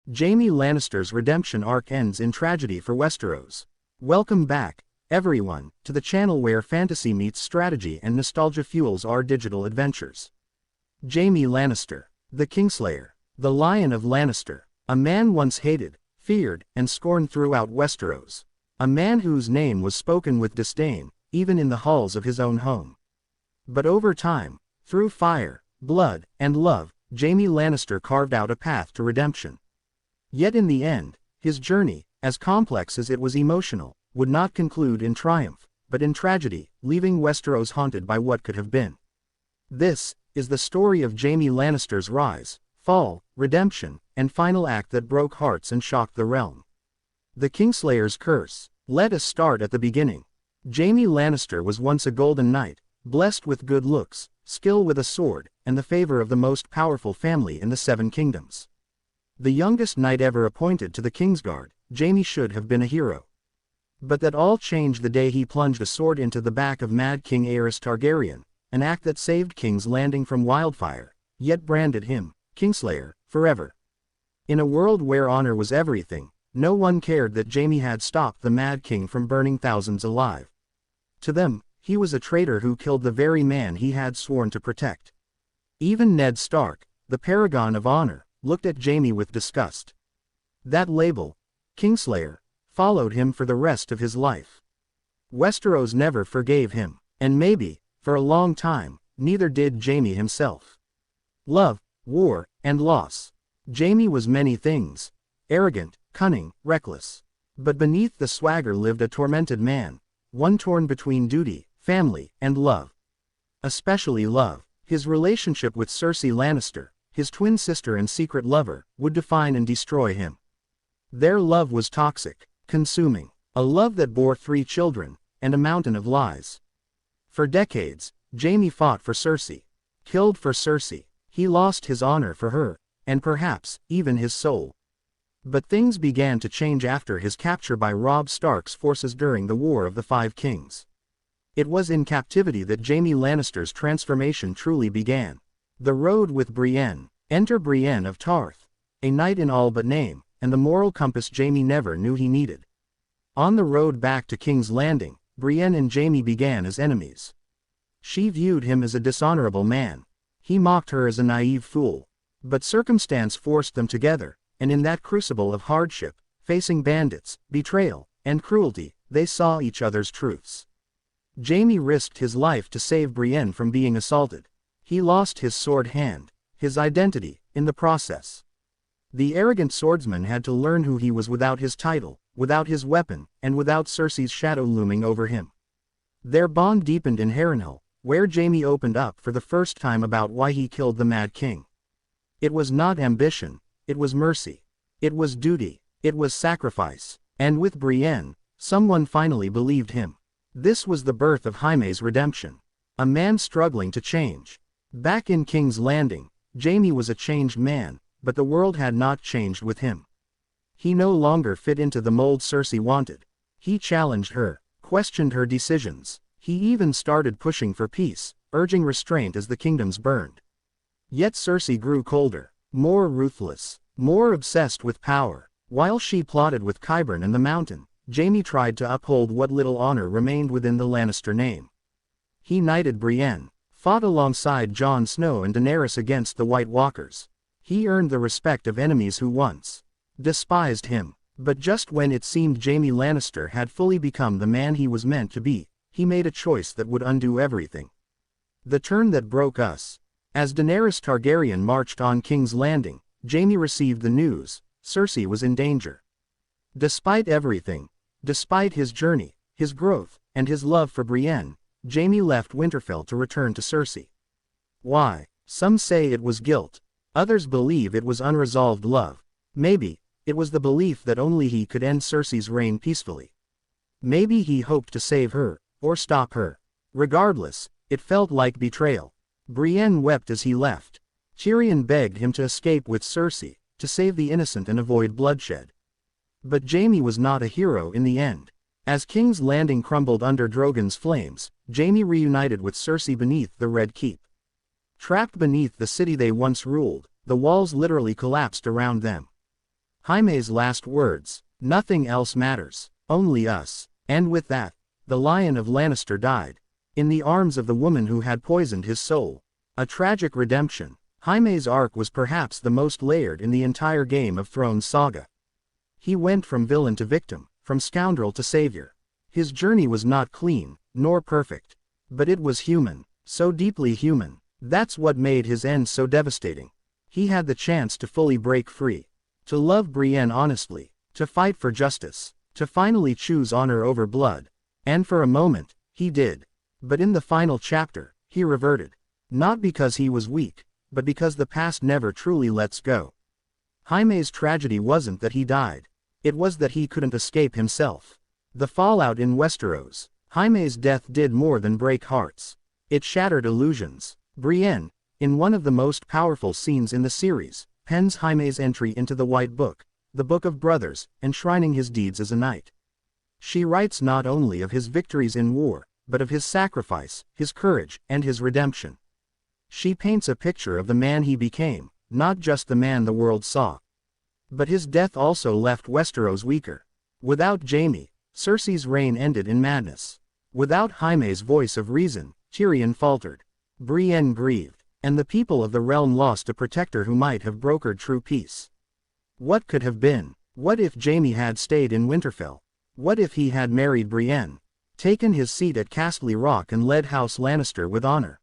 Jaime Lannister's redemption arc ends in tragedy for Westeros. Welcome back, everyone, to the channel where fantasy meets strategy and nostalgia fuels our digital adventures. Jaime Lannister, the Kingslayer, the Lion of Lannister, a man once hated, feared, and scorned throughout Westeros. A man whose name was spoken with disdain, even in the halls of his own home. But over time, through fire, blood, and love, Jaime Lannister carved out a path to redemption. Yet in the end, his journey, as complex as it was emotional, would not conclude in triumph, but in tragedy, leaving Westeros haunted by what could have been. This is the story of Jaime Lannister's rise, fall, redemption, and final act that broke hearts and shocked the realm. The Kingslayer's curse. Let us start at the beginning. Jaime Lannister was once a golden knight, blessed with good looks, skill with a sword, and the favor of the most powerful family in the Seven Kingdoms. The youngest knight ever appointed to the Kingsguard, Jaime should have been a hero. But that all changed the day he plunged a sword into the back of Mad King Aerys Targaryen, an act that saved King's Landing from wildfire, yet branded him, Kingslayer, forever. In a world where honor was everything, no one cared that Jaime had stopped the Mad King from burning thousands alive. To them, he was a traitor who killed the very man he had sworn to protect. Even Ned Stark, the paragon of honor, looked at Jaime with disgust. That label, Kingslayer, followed him for the rest of his life. Westeros never forgave him, and maybe, for a long time, neither did Jaime himself. Love, war, and loss. Jaime was many things. Arrogant, cunning, reckless. But beneath the swagger lived a tormented man, one torn between duty, family, and love. Especially love. His relationship with Cersei Lannister, his twin sister and secret lover, would define and destroy him. Their love was toxic, consuming, a love that bore 3 children, and a mountain of lies. For decades, Jaime fought for Cersei, killed for Cersei, he lost his honor for her, and perhaps, even his soul. But things began to change after his capture by Robb Stark's forces during the War of the Five Kings. It was in captivity that Jaime Lannister's transformation truly began. The road with Brienne. Enter Brienne of Tarth, a knight in all but name, and the moral compass Jaime never knew he needed. On the road back to King's Landing, Brienne and Jaime began as enemies. She viewed him as a dishonorable man. He mocked her as a naive fool. But circumstance forced them together, and in that crucible of hardship, facing bandits, betrayal, and cruelty, they saw each other's truths. Jaime risked his life to save Brienne from being assaulted. He lost his sword hand, his identity, in the process. The arrogant swordsman had to learn who he was without his title, without his weapon, and without Cersei's shadow looming over him. Their bond deepened in Harrenhal, where Jaime opened up for the first time about why he killed the Mad King. It was not ambition, it was mercy. It was duty, it was sacrifice. And with Brienne, someone finally believed him. This was the birth of Jaime's redemption. A man struggling to change. Back in King's Landing, Jaime was a changed man, but the world had not changed with him. He no longer fit into the mold Cersei wanted. He challenged her, questioned her decisions. He even started pushing for peace, urging restraint as the kingdoms burned. Yet Cersei grew colder, more ruthless, more obsessed with power. While she plotted with Qyburn and the Mountain, Jaime tried to uphold what little honor remained within the Lannister name. He knighted Brienne, fought alongside Jon Snow and Daenerys against the White Walkers. He earned the respect of enemies who once despised him. But just when it seemed Jaime Lannister had fully become the man he was meant to be, he made a choice that would undo everything. The turn that broke us. As Daenerys Targaryen marched on King's Landing, Jaime received the news: Cersei was in danger. Despite everything, despite his journey, his growth, and his love for Brienne, Jaime left Winterfell to return to Cersei. Why? Some say it was guilt. Others believe it was unresolved love. Maybe, it was the belief that only he could end Cersei's reign peacefully. Maybe he hoped to save her, or stop her. Regardless, it felt like betrayal. Brienne wept as he left. Tyrion begged him to escape with Cersei, to save the innocent and avoid bloodshed. But Jaime was not a hero in the end. As King's Landing crumbled under Drogon's flames, Jaime reunited with Cersei beneath the Red Keep. Trapped beneath the city they once ruled, the walls literally collapsed around them. Jaime's last words, "Nothing else matters, only us." And with that, the Lion of Lannister died, in the arms of the woman who had poisoned his soul. A tragic redemption. Jaime's arc was perhaps the most layered in the entire Game of Thrones saga. He went from villain to victim, from scoundrel to savior. His journey was not clean, nor perfect. But it was human, so deeply human. That's what made his end so devastating. He had the chance to fully break free. To love Brienne honestly, to fight for justice, to finally choose honor over blood. And for a moment, he did. But in the final chapter, he reverted. Not because he was weak, but because the past never truly lets go. Jaime's tragedy wasn't that he died. It was that he couldn't escape himself. The fallout in Westeros. Jaime's death did more than break hearts. It shattered illusions. Brienne, in one of the most powerful scenes in the series, pens Jaime's entry into the White Book, the Book of Brothers, enshrining his deeds as a knight. She writes not only of his victories in war, but of his sacrifice, his courage, and his redemption. She paints a picture of the man he became, not just the man the world saw. But his death also left Westeros weaker. Without Jaime, Cersei's reign ended in madness. Without Jaime's voice of reason, Tyrion faltered. Brienne grieved, and the people of the realm lost a protector who might have brokered true peace. What could have been? What if Jaime had stayed in Winterfell? What if he had married Brienne, taken his seat at Castle Rock and led House Lannister with honor?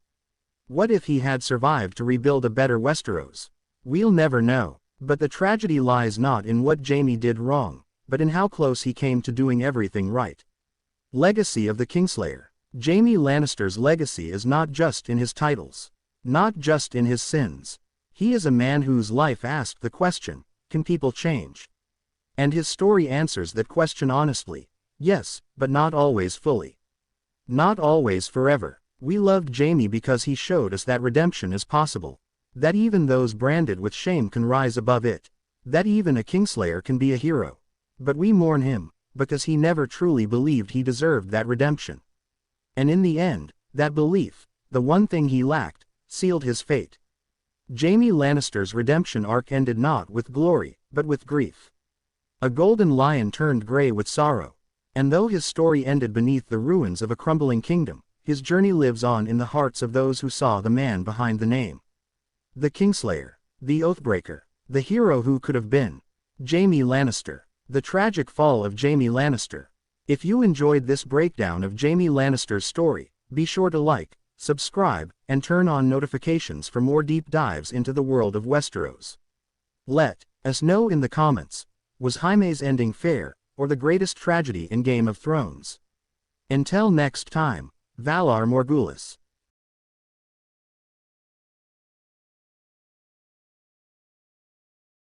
What if he had survived to rebuild a better Westeros? We'll never know. But the tragedy lies not in what Jaime did wrong, but in how close he came to doing everything right. Legacy of the Kingslayer. Jaime Lannister's legacy is not just in his titles, not just in his sins. He is a man whose life asked the question, can people change? And his story answers that question honestly. Yes, but not always fully. Not always forever. We loved Jaime because he showed us that redemption is possible. That even those branded with shame can rise above it. That even a Kingslayer can be a hero. But we mourn him, because he never truly believed he deserved that redemption. And in the end, that belief, the one thing he lacked, sealed his fate. Jaime Lannister's redemption arc ended not with glory, but with grief. A golden lion turned gray with sorrow. And though his story ended beneath the ruins of a crumbling kingdom, his journey lives on in the hearts of those who saw the man behind the name. The Kingslayer, the Oathbreaker, the hero who could have been. Jaime Lannister. The tragic fall of Jaime Lannister. If you enjoyed this breakdown of Jaime Lannister's story, be sure to like, subscribe, and turn on notifications for more deep dives into the world of Westeros. Let us know in the comments, was Jaime's ending fair, or the greatest tragedy in Game of Thrones? Until next time, Valar Morghulis.